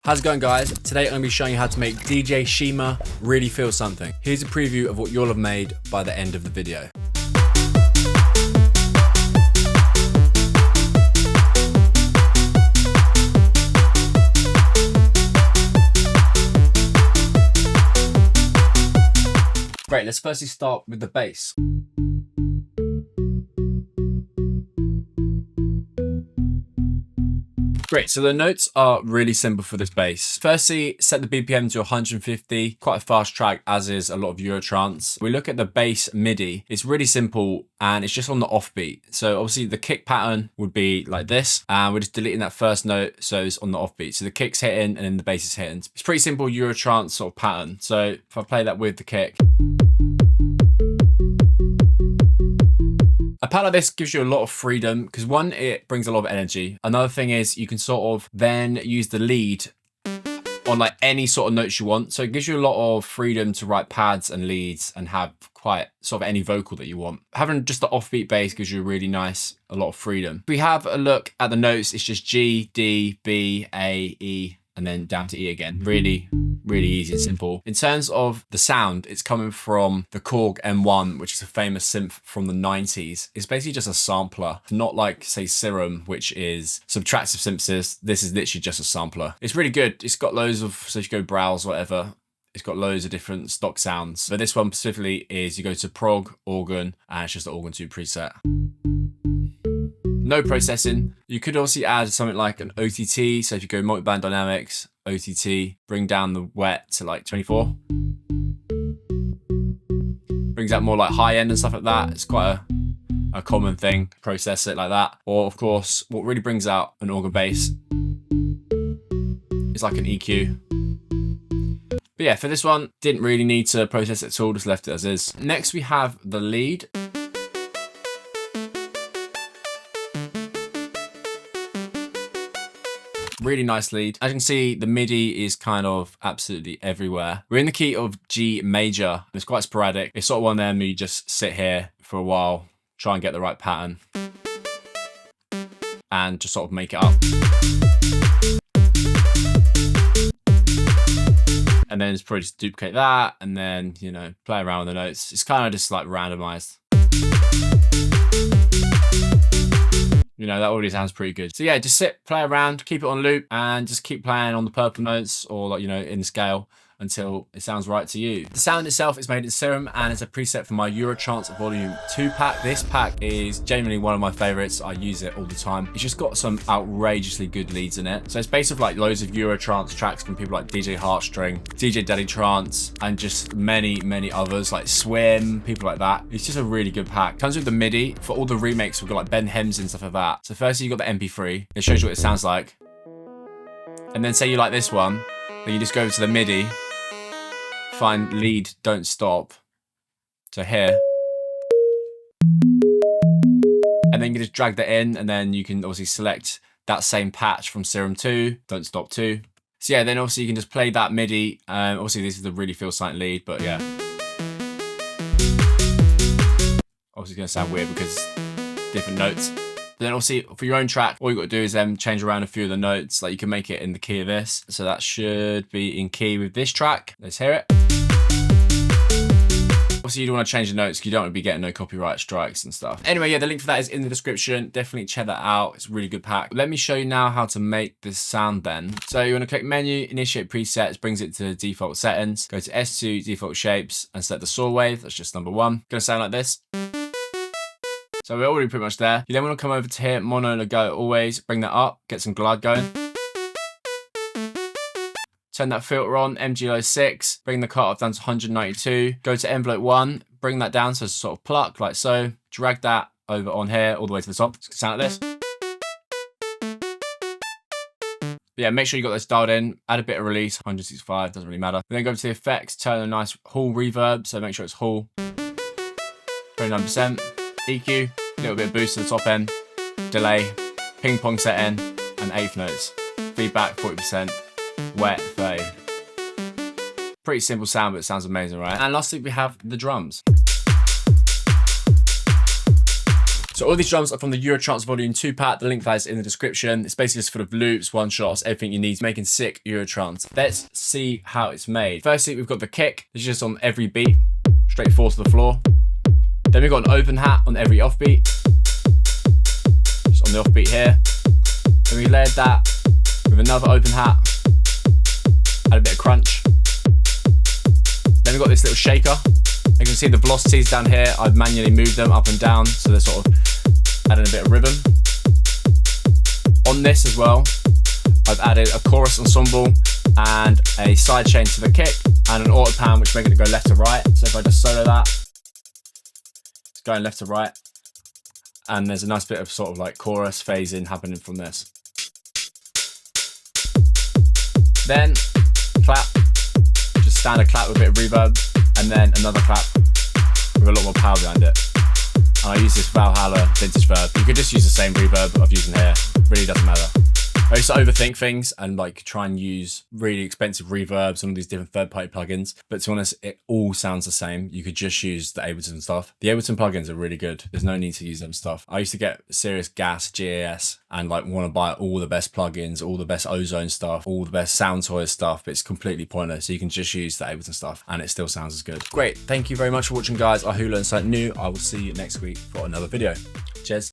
How's it going, guys? Today I'm going to be showing you how to make DJ Shima really feel something. Here's a preview of what you'll have made by the end of the video. Great, let's firstly start with the bass. Great, so the notes are really simple for this bass. Firstly, set the BPM to 150, quite a fast track as is a lot of Eurotrance. We look at the bass MIDI, it's really simple and it's just on the offbeat. So obviously the kick pattern would be like this, and we're just deleting that first note so it's on the offbeat. So the kick's hitting and then the bass is hitting. It's pretty simple Eurotrance sort of pattern. So if I play that with the kick. A pattern like this gives you a lot of freedom because one, it brings a lot of energy. Another thing is you can sort of then use the lead on like any sort of notes you want. So it gives you a lot of freedom to write pads and leads and have quite sort of any vocal that you want. Having just the offbeat bass gives you a lot of freedom. If we have a look at the notes, it's just G, D, B, A, E, and then down to E again. Really easy and simple. In terms of the sound, it's coming from the Korg M1, which is a famous synth from the 90s. It's basically just a sampler, not like, say, Serum, which is subtractive synthesis. This is literally just a sampler. It's really good. It's got loads of, so if you go browse, whatever, it's got loads of different stock sounds. But this one specifically is you go to prog, organ, and it's just the organ 2 preset. No processing. You could also add something like an OTT. So if you go multi-band dynamics, OTT, bring down the wet to like 24. Brings out more like high end and stuff like that. It's quite a common thing. Process it like that. Or of course, what really brings out an organ bass is like an EQ. But yeah, for this one, didn't really need to process it at all, just left it as is. Next we have the lead. Really nice lead. As you can see, the MIDI is kind of absolutely everywhere. We're in the key of G major. It's quite sporadic. It's sort of one of them where you just sit here for a while, try and get the right pattern, and just sort of make it up. And then it's probably just duplicate that, and then, you know, play around with the notes. It's kind of just like randomized. You know, that already sounds pretty good. So yeah, just sit, play around, keep it on loop, and just keep playing on the purple notes or like, you know, in scale until it sounds right to you. The sound itself is made in Serum and it's a preset for my Eurotrance Volume 2 pack. This pack is genuinely one of my favorites. I use it all the time. It's just got some outrageously good leads in it. So it's based off like loads of Eurotrance tracks from people like DJ Heartstring, DJ Daddy Trance, and just many others like Swim, people like that. It's just a really good pack. Comes with the MIDI. For all the remakes, we've got like Ben Hems and stuff like that. So firstly, you've got the MP3. It shows you what it sounds like. And then say you like this one, then you just go over to the MIDI, find lead, don't stop. So here. And then you just drag that in, and then you can obviously select that same patch from Serum 2, don't stop 2. So yeah, then obviously you can just play that MIDI. Obviously this is the really feel something lead, but yeah. Obviously it's gonna sound weird because different notes. But then obviously for your own track, all you got to do is change around a few of the notes. Like you can make it in the key of this. So that should be in key with this track. Let's hear it. Obviously you don't want to change the notes because you don't want to be getting no copyright strikes and stuff. Anyway, yeah, the link for that is in the description. Definitely check that out. It's a really good pack. Let me show you now how to make this sound then. So you want to click menu, initiate presets, brings it to default settings. Go to S2, default shapes, and select the saw wave. That's just number 1. Gonna sound like this. So we're already pretty much there. You then want to come over to here, mono, legato, always, bring that up, get some glide going. Turn that filter on, MG 6, bring the cutoff down to 192, go to envelope 1, bring that down so it's sort of pluck, like so. Drag that over on here, all the way to the top. It's gonna sound like this. But yeah, make sure you got this dialed in, add a bit of release, 165, doesn't really matter. And then go to the effects, turn a nice Hall reverb, so make sure it's Hall. 29%. EQ, a little bit of boost to the top end, delay, ping pong setting, and eighth notes. Feedback 40%, wet 30. Pretty simple sound, but it sounds amazing, right? And lastly, we have the drums. So all these drums are from the Eurotrance Volume 2 pack. The link for that is in the description. It's basically just full of loops, one shots, everything you need, making sick Eurotrance. Let's see how it's made. Firstly, we've got the kick. It's just on every beat, straight forward to the floor. Then we've got an open hat on every offbeat. Just on the offbeat here. Then we layered that with another open hat. Add a bit of crunch. Then we've got this little shaker. You can see the velocities down here. I've manually moved them up and down, so they're sort of adding a bit of rhythm. On this as well, I've added a chorus ensemble and a side chain to the kick and an auto pan, which is making it go left to right. So if I just solo that, it's going left to right. And there's a nice bit of sort of like chorus phasing happening from this. Then clap, just standard clap with a bit of reverb, and then another clap with a lot more power behind it. And I use this Valhalla vintage verb. You could just use the same reverb I'm using here, really doesn't matter. I used to overthink things and like try and use really expensive reverbs and all these different third-party plugins. But to be honest, it all sounds the same. You could just use the Ableton stuff. The Ableton plugins are really good. There's no need to use them stuff. I used to get serious gas, GAS, and like want to buy all the best plugins, all the best Ozone stuff, all the best Soundtoys stuff, but it's completely pointless. So you can just use the Ableton stuff and it still sounds as good. Great. Thank you very much for watching, guys. I hope you learned something new. I will see you next week for another video. Cheers.